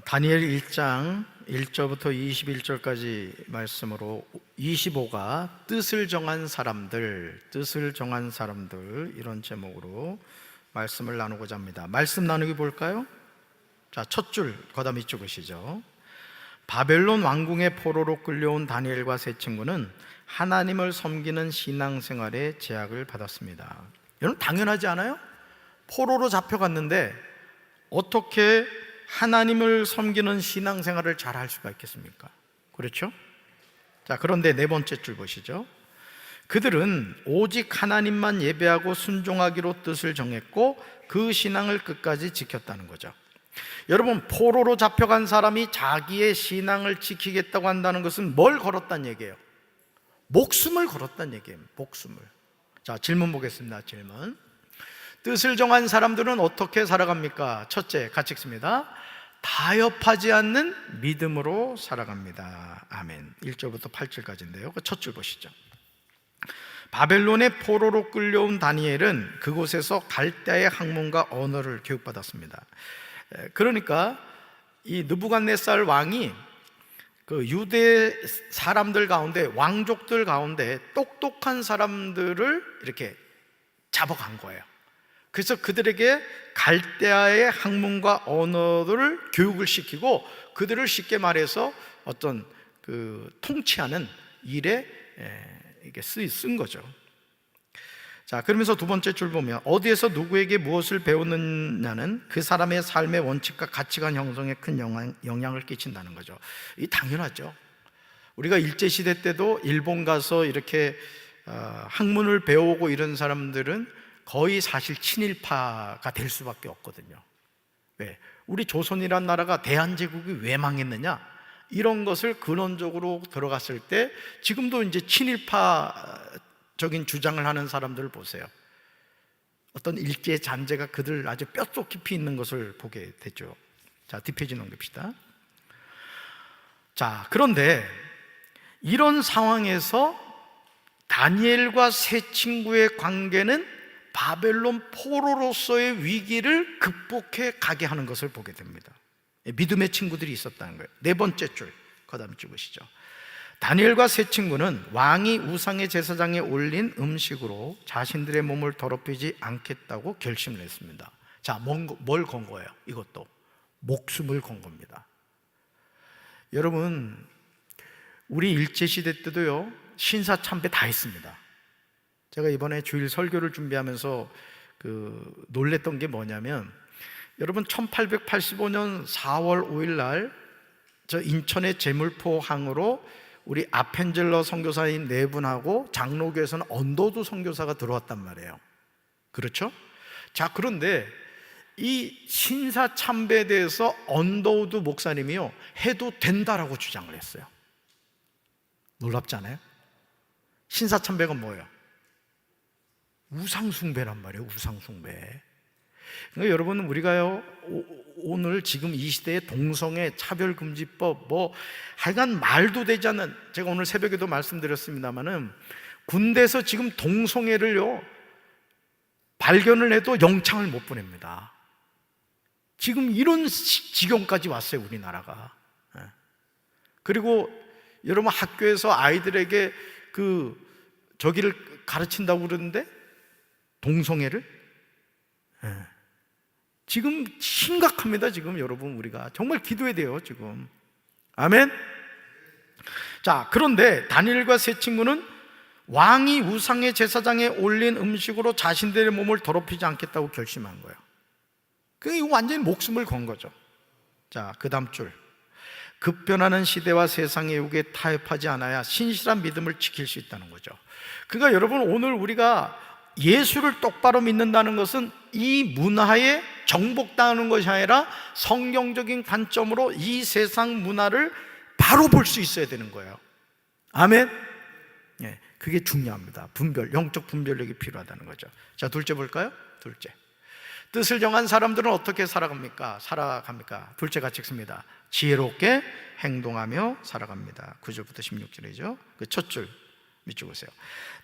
다니엘 1장 1절부터 21절까지 말씀으로 25가 뜻을 정한 사람들 이런 제목으로 말씀을 나누고자 합니다. 말씀 나누기 볼까요? 자, 첫 줄 거담이 찍으시죠. 바벨론 왕궁의 포로로 끌려온 다니엘과 세 친구는 하나님을 섬기는 신앙생활에 제약을 받았습니다. 여러분, 당연하지 않아요? 포로로 잡혀갔는데 어떻게 하나님을 섬기는 신앙생활을 잘 할 수가 있겠습니까? 그렇죠? 자, 그런데 네 번째 줄 보시죠. 그들은 오직 하나님만 예배하고 순종하기로 뜻을 정했고 그 신앙을 끝까지 지켰다는 거죠. 여러분, 포로로 잡혀간 사람이 자기의 신앙을 지키겠다고 한다는 것은 뭘 걸었단 얘기예요? 목숨을 걸었단 얘기예요. 목숨을. 자, 질문 보겠습니다. 질문. 뜻을 정한 사람들은 어떻게 살아갑니까? 첫째, 같이 읽습니다. 타협하지 않는 믿음으로 살아갑니다. 아멘. 1절부터 8절까지인데요. 그 첫 줄 보시죠. 바벨론의 포로로 끌려온 다니엘은 그곳에서 갈대아의 학문과 언어를 교육받았습니다. 그러니까 이 느부갓네살 왕이 그 유대 사람들 가운데, 왕족들 가운데 똑똑한 사람들을 이렇게 잡아간 거예요. 그래서 그들에게 갈대아의 학문과 언어를 교육을 시키고 그들을 쉽게 말해서 어떤 그 통치하는 일에 이게 쓴 거죠. 자, 그러면서 두 번째 줄 보면 어디에서 누구에게 무엇을 배웠느냐는 그 사람의 삶의 원칙과 가치관 형성에 큰 영향을 끼친다는 거죠. 이 당연하죠. 우리가 일제시대 때도 일본 가서 이렇게 학문을 배우고 이런 사람들은 거의 사실 친일파가 될 수밖에 없거든요. 왜? 우리 조선이란 나라가 대한제국이 왜 망했느냐? 이런 것을 근원적으로 들어갔을 때 지금도 이제 친일파적인 주장을 하는 사람들을 보세요. 어떤 일제 잔재가 그들 아주 뼛속 깊이 있는 것을 보게 되죠. 자, 뒷페이지 넘깁시다. 자, 그런데 이런 상황에서 다니엘과 세 친구의 관계는 바벨론 포로로서의 위기를 극복해 가게 하는 것을 보게 됩니다. 믿음의 친구들이 있었다는 거예요. 네 번째 줄, 그 다음 찍으시죠. 다니엘과 세 친구는 왕이 우상의 제사장에 올린 음식으로 자신들의 몸을 더럽히지 않겠다고 결심을 했습니다. 자, 뭘 건 거예요? 이것도 목숨을 건 겁니다. 여러분, 우리 일제시대 때도요, 신사참배 다 했습니다. 제가 이번에 주일 설교를 준비하면서 놀랬던 게 뭐냐면, 여러분 1885년 4월 5일 날 저 인천의 제물포항으로 우리 아펜젤러 선교사인 네 분하고 장로교에서는 언더우드 선교사가 들어왔단 말이에요. 그렇죠? 자, 그런데 이 신사참배에 대해서 언더우드 목사님이요, 해도 된다라고 주장을 했어요. 놀랍지 않아요? 신사참배가 뭐예요? 우상숭배란 말이에요. 우상숭배. 그러니까 여러분, 우리가요 오늘 지금 이 시대에 동성애 차별금지법 하여간 말도 되지 않는, 제가 오늘 새벽에도 말씀드렸습니다마는 군대에서 지금 동성애를요 발견을 해도 영창을 못 보냅니다. 지금 이런 지경까지 왔어요, 우리나라가. 그리고 여러분, 학교에서 아이들에게 저기를 가르친다고 그러는데 동성애를? 지금 심각합니다. 지금 여러분, 우리가 정말 기도해야 돼요, 지금. 아멘. 자, 그런데 다니엘과 세 친구는 왕이 우상의 제사장에 올린 음식으로 자신들의 몸을 더럽히지 않겠다고 결심한 거예요. 이거 완전히 목숨을 건 거죠. 자, 그 다음 줄. 급변하는 시대와 세상의 유혹에 타협하지 않아야 신실한 믿음을 지킬 수 있다는 거죠. 그러니까 여러분, 오늘 우리가 예수를 똑바로 믿는다는 것은 이 문화에 정복당하는 것이 아니라 성경적인 관점으로 이 세상 문화를 바로 볼 수 있어야 되는 거예요. 아멘. 그게 중요합니다. 영적 분별력이 필요하다는 거죠. 자, 둘째 볼까요? 둘째, 뜻을 정한 사람들은 어떻게 살아갑니까? 둘째 같이 읽습니다. 지혜롭게 행동하며 살아갑니다. 9절부터 16절이죠. 그 첫 줄 밑줄 보세요.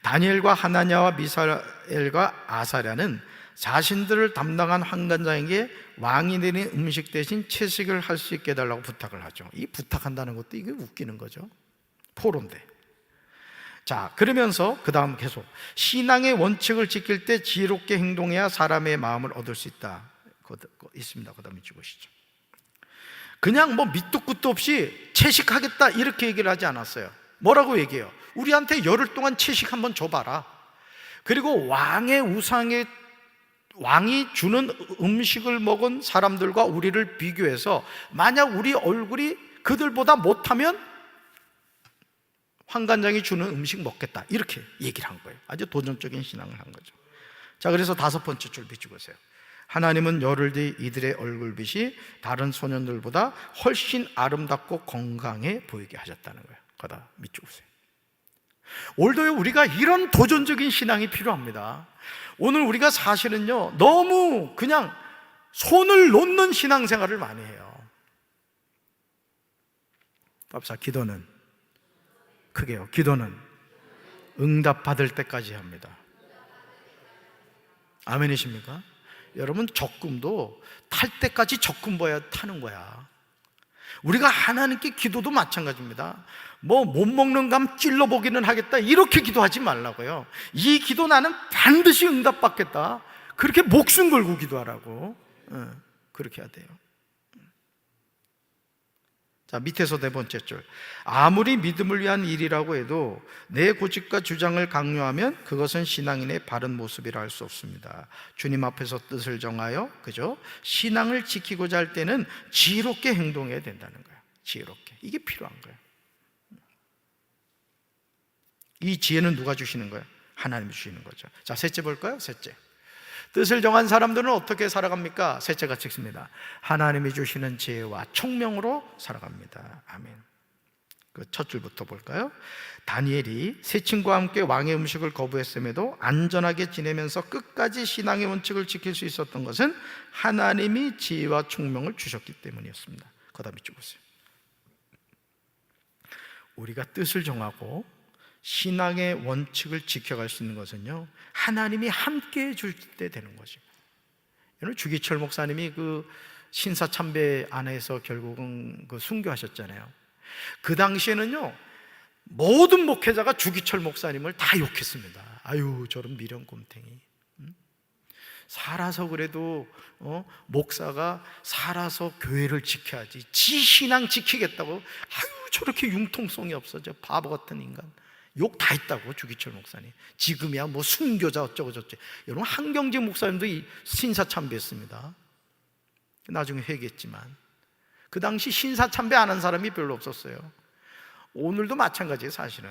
다니엘과 하나냐와 미사엘과 아사랴는 자신들을 담당한 환관장에게 왕이 내린 음식 대신 채식을 할 수 있게 해달라고 부탁을 하죠. 이 부탁한다는 것도 이게 웃기는 거죠. 포로인데. 자, 그러면서 그 다음 계속 신앙의 원칙을 지킬 때 지혜롭게 행동해야 사람의 마음을 얻을 수 있다 있습니다. 그 다음에 찍으시죠. 그냥 뭐 밑도 끝도 없이 채식하겠다 이렇게 얘기를 하지 않았어요. 뭐라고 얘기해요? 우리한테 열흘 동안 채식 한번 줘봐라. 그리고 왕이 주는 음식을 먹은 사람들과 우리를 비교해서 만약 우리 얼굴이 그들보다 못하면 환관장이 주는 음식 먹겠다 이렇게 얘기를 한 거예요. 아주 도전적인 신앙을 한 거죠. 자, 그래서 5번째 줄 비추고세요. 하나님은 열흘 뒤 이들의 얼굴빛이 다른 소년들보다 훨씬 아름답고 건강해 보이게 하셨다는 거예요. 거다 밑줄 보세요. 오늘도 우리가 이런 도전적인 신앙이 필요합니다. 오늘 우리가 사실은요 너무 그냥 손을 놓는 신앙생활을 많이 해요. 갑시다. 기도는 크게요. 기도는 응답받을 때까지 합니다. 아멘이십니까? 여러분, 적금도 탈 때까지 적금 봐야 타는 거야. 우리가 하나님께 기도도 마찬가지입니다. 뭐 못 먹는 감 찔러보기는 하겠다 이렇게 기도하지 말라고요. 이 기도 나는 반드시 응답받겠다, 그렇게 목숨 걸고 기도하라고. 그렇게 해야 돼요. 자, 밑에서 4번째 줄. 아무리 믿음을 위한 일이라고 해도 내 고집과 주장을 강요하면 그것은 신앙인의 바른 모습이라 할 수 없습니다. 주님 앞에서 뜻을 정하여, 그죠? 신앙을 지키고자 할 때는 지혜롭게 행동해야 된다는 거예요. 지혜롭게. 이게 필요한 거예요. 이 지혜는 누가 주시는 거예요? 하나님이 주시는 거죠. 자, 셋째 볼까요? 셋째. 뜻을 정한 사람들은 어떻게 살아갑니까? 셋째가 찍습니다. 하나님이 주시는 지혜와 총명으로 살아갑니다. 아멘. 그 첫 줄부터 볼까요? 다니엘이 세 친구와 함께 왕의 음식을 거부했음에도 안전하게 지내면서 끝까지 신앙의 원칙을 지킬 수 있었던 것은 하나님이 지혜와 총명을 주셨기 때문이었습니다. 그 다음에 쭉 보세요. 우리가 뜻을 정하고 신앙의 원칙을 지켜갈 수 있는 것은요, 하나님이 함께 해줄 때 되는 거죠. 여러분, 주기철 목사님이 그 신사참배 안에서 결국은 그 순교하셨잖아요. 그 당시에는요, 모든 목회자가 주기철 목사님을 다 욕했습니다. 아유, 저런 미련곰탱이. 살아서 그래도 목사가 살아서 교회를 지켜야지, 지 신앙 지키겠다고, 아유, 저렇게 융통성이 없어, 저 바보 같은 인간. 욕 다 했다고, 주기철 목사님. 지금이야 뭐 순교자 어쩌고 저쩌고. 여러분, 한경직 목사님도 이 신사참배했습니다. 나중에 회개했지만 그 당시 신사참배 안 한 사람이 별로 없었어요. 오늘도 마찬가지예요. 사실은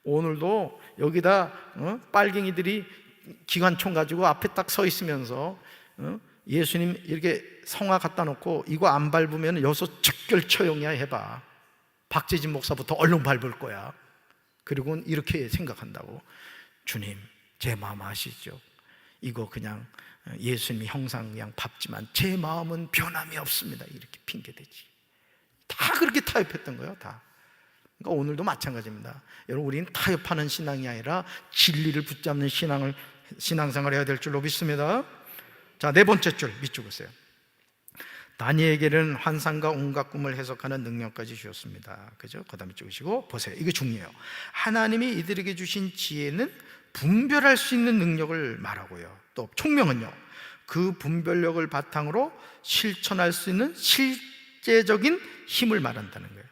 오늘도 여기다 빨갱이들이 기관총 가지고 앞에 딱 서 있으면서 예수님 이렇게 성화 갖다 놓고 이거 안 밟으면 여기서 즉결처형이야 해봐. 박재진 목사부터 얼른 밟을 거야. 그리고는 이렇게 생각한다고. 주님, 제 마음 아시죠? 이거 그냥 예수님이 형상 그냥 밟지만 제 마음은 변함이 없습니다. 이렇게 핑계대지. 다 그렇게 타협했던 거예요. 다. 그러니까 오늘도 마찬가지입니다. 여러분, 우리는 타협하는 신앙이 아니라 진리를 붙잡는 신앙생활을 해야 될 줄로 믿습니다. 자, 4번째 줄 밑줄 보세요. 다니엘에게는 환상과 온갖 꿈을 해석하는 능력까지 주셨습니다. 그죠? 그 다음에 찍으시고 보세요. 이게 중요해요. 하나님이 이들에게 주신 지혜는 분별할 수 있는 능력을 말하고요, 또 총명은요, 그 분별력을 바탕으로 실천할 수 있는 실제적인 힘을 말한다는 거예요.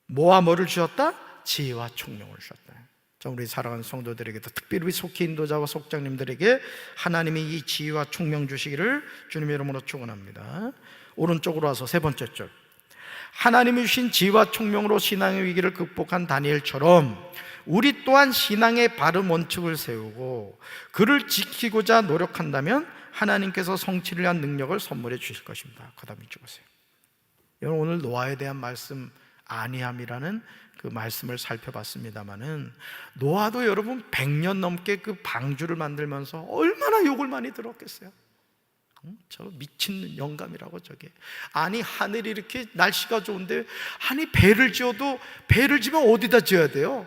뭐와 뭐를 주셨다? 지혜와 총명을 주셨다. 자, 우리 사랑하는 성도들에게도, 특별히 우리 속히 인도자와 속장님들에게 하나님이 이 지혜와 총명 주시기를 주님의 이름으로 축원합니다. 오른쪽으로 와서 3번째 줄. 하나님이 주신 지혜와 총명으로 신앙의 위기를 극복한 다니엘처럼 우리 또한 신앙의 바른 원칙을 세우고 그를 지키고자 노력한다면 하나님께서 성취를 위한 능력을 선물해 주실 것입니다. 그 다음 이쪽 보세요. 여러분, 오늘 노아에 대한 말씀, 아니함이라는 그 말씀을 살펴봤습니다마는, 노아도 여러분 100년 넘게 그 방주를 만들면서 얼마나 욕을 많이 들었겠어요. 저 미친 영감이라고 저게. 아니, 하늘이 이렇게 날씨가 좋은데, 아니 배를 지어도 배를 지면 어디다 지어야 돼요?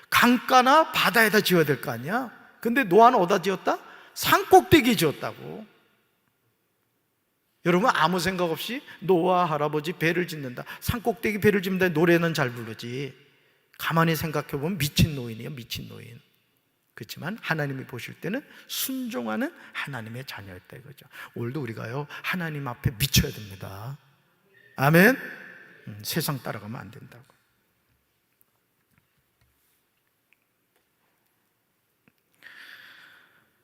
강가나 바다에다 지어야 될 거 아니야? 근데 노아는 어디다 지었다? 산꼭대기 지었다고. 여러분, 아무 생각 없이 노아 할아버지 배를 짓는다, 산꼭대기 배를 짓는다, 노래는 잘 부르지. 가만히 생각해보면 미친 노인이에요, 미친 노인. 그렇지만 하나님이 보실 때는 순종하는 하나님의 자녀였다 이거죠. 오늘도 우리가요, 하나님 앞에 미쳐야 됩니다. 아멘. 세상 따라가면 안 된다고.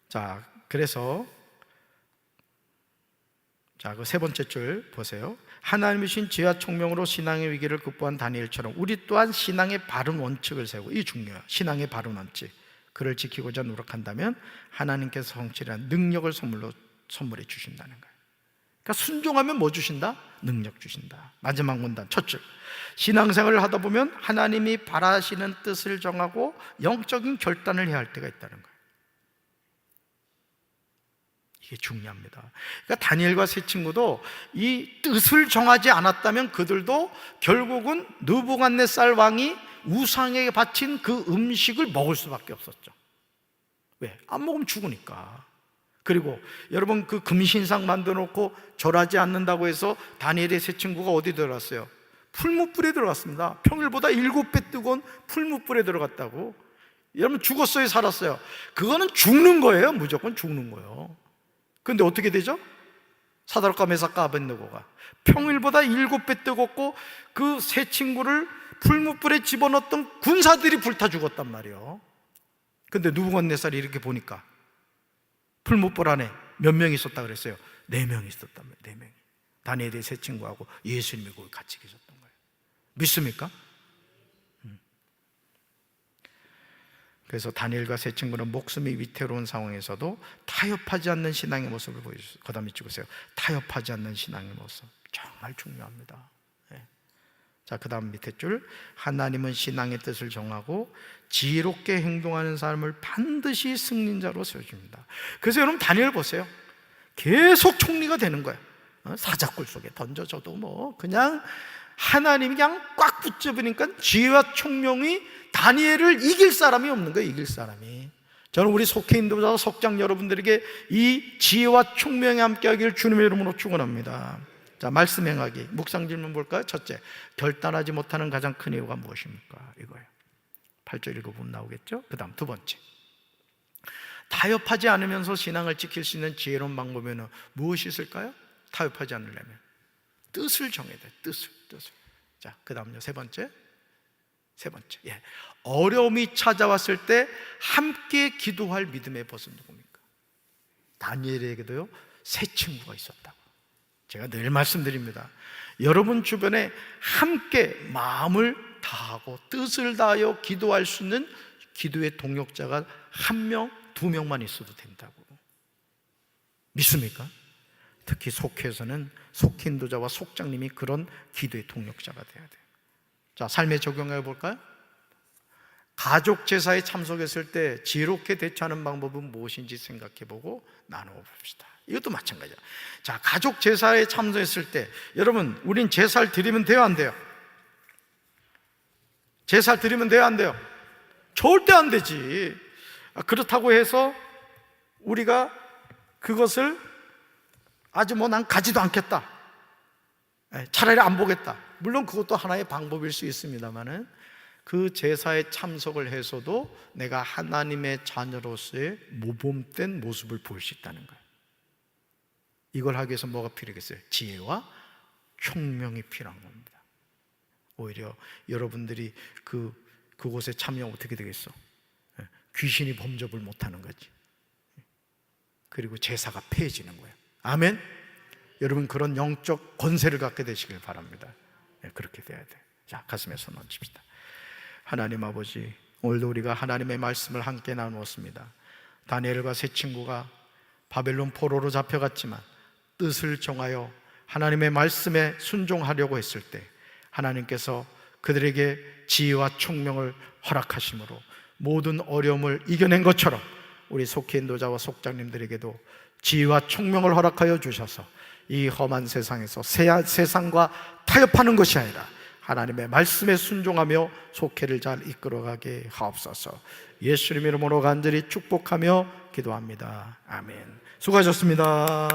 자, 그래서 그 세 번째 줄 보세요. 하나님이 주신 지혜와 총명으로 신앙의 위기를 극복한 다니엘처럼 우리 또한 신앙의 바른 원칙을 세우고, 이 중요해요. 신앙의 바른 원칙, 그를 지키고자 노력한다면 하나님께서 성취한 능력을 선물해 주신다는 거예요. 그러니까 순종하면 뭐 주신다? 능력 주신다. 마지막 문단 첫 줄, 신앙생활을 하다 보면 하나님이 바라시는 뜻을 정하고 영적인 결단을 해야 할 때가 있다는 거예요. 이게 중요합니다. 그러니까 다니엘과 세 친구도 이 뜻을 정하지 않았다면 그들도 결국은 느부갓네살 왕이 우상에게 바친 그 음식을 먹을 수밖에 없었죠. 왜? 안 먹으면 죽으니까. 그리고 여러분, 그 금신상 만들어 놓고 절하지 않는다고 해서 다니엘의 세 친구가 어디 들어갔어요? 풀무불에 들어갔습니다. 평일보다 7배 뜨거운 풀무불에 들어갔다고. 여러분, 죽었어요, 살았어요? 그거는 죽는 거예요. 무조건 죽는 거예요. 근데 어떻게 되죠? 사드락과 메삭과 아벳느고가 평일보다 7배 뜨겁고 그 세 친구를 풀무불에 집어넣었던 군사들이 불타 죽었단 말이에요. 근데 느부갓네살이 이렇게 보니까 풀무불 안에 몇 명이 있었다 그랬어요? 4명이 있었단 말이에요. 4명이. 다니엘의 세 친구하고 예수님이 거기 같이 계셨던 거예요. 믿습니까? 그래서 다니엘과 세 친구는 목숨이 위태로운 상황에서도 타협하지 않는 신앙의 모습을 보여주세요. 그 다음에 찍으세요. 타협하지 않는 신앙의 모습, 정말 중요합니다. 네. 자, 그 다음 밑에 줄, 하나님은 신앙의 뜻을 정하고 지혜롭게 행동하는 사람을 반드시 승리자로 세워줍니다. 그래서 여러분, 다니엘 보세요. 계속 총리가 되는 거예요. 사자굴 속에 던져져도 뭐 그냥 하나님이 그냥 꽉 붙잡으니까 지혜와 총명이 다니엘을 이길 사람이 없는 거예요. 이길 사람이. 저는 우리 속해 인도자 속장 여러분들에게 이 지혜와 총명이 함께하기를 주님의 이름으로 축원합니다. 자, 말씀 행하기. 묵상 질문 볼까요? 첫째, 결단하지 못하는 가장 큰 이유가 무엇입니까? 이거예요. 8절 읽어보면 나오겠죠? 그 다음 두 번째, 타협하지 않으면서 신앙을 지킬 수 있는 지혜로운 방법에는 무엇이 있을까요? 타협하지 않으려면 뜻을 정해야 돼요. 뜻을. 자, 그 다음요. 세 번째, 예. 어려움이 찾아왔을 때 함께 기도할 믿음의 벗은 누굽니까? 다니엘에게도요, 세 친구가 있었다고. 제가 늘 말씀드립니다. 여러분 주변에 함께 마음을 다하고 뜻을 다하여 기도할 수 있는 기도의 동역자가 1명, 2명만 있어도 된다고. 믿습니까? 특히 속회에서는 속인도자와 속장님이 그런 기도의 동역자가 돼야 돼요. 자, 삶에 적용해 볼까요? 가족 제사에 참석했을 때 지혜롭게 대처하는 방법은 무엇인지 생각해 보고 나누어 봅시다. 이것도 마찬가지야. 자, 가족 제사에 참석했을 때 여러분, 우린 제사를 드리면 돼요, 안 돼요? 제사를 드리면 돼요, 안 돼요? 절대 안 되지. 그렇다고 해서 우리가 그것을 아주 난 가지도 않겠다, 차라리 안 보겠다. 물론 그것도 하나의 방법일 수 있습니다만은 그 제사에 참석을 해서도 내가 하나님의 자녀로서의 모범된 모습을 보일 수 있다는 거예요. 이걸 하기 위해서 뭐가 필요하겠어요? 지혜와 총명이 필요한 겁니다. 오히려 여러분들이 그곳에 참여하면 어떻게 되겠어? 귀신이 범접을 못하는 거지. 그리고 제사가 폐해지는 거예요. 아멘. 여러분, 그런 영적 권세를 갖게 되시길 바랍니다. 그렇게 돼야 돼요. 자, 가슴에 손 얹읍시다. 하나님 아버지, 오늘도 우리가 하나님의 말씀을 함께 나누었습니다. 다니엘과 세 친구가 바벨론 포로로 잡혀갔지만 뜻을 정하여 하나님의 말씀에 순종하려고 했을 때 하나님께서 그들에게 지혜와 총명을 허락하심으로 모든 어려움을 이겨낸 것처럼 우리 속히 인도자와 속장님들에게도 지혜와 총명을 허락하여 주셔서 이 험한 세상에서 세상과 타협하는 것이 아니라 하나님의 말씀에 순종하며 속회를 잘 이끌어가게 하옵소서. 예수님 이름으로 간절히 축복하며 기도합니다. 아멘. 수고하셨습니다.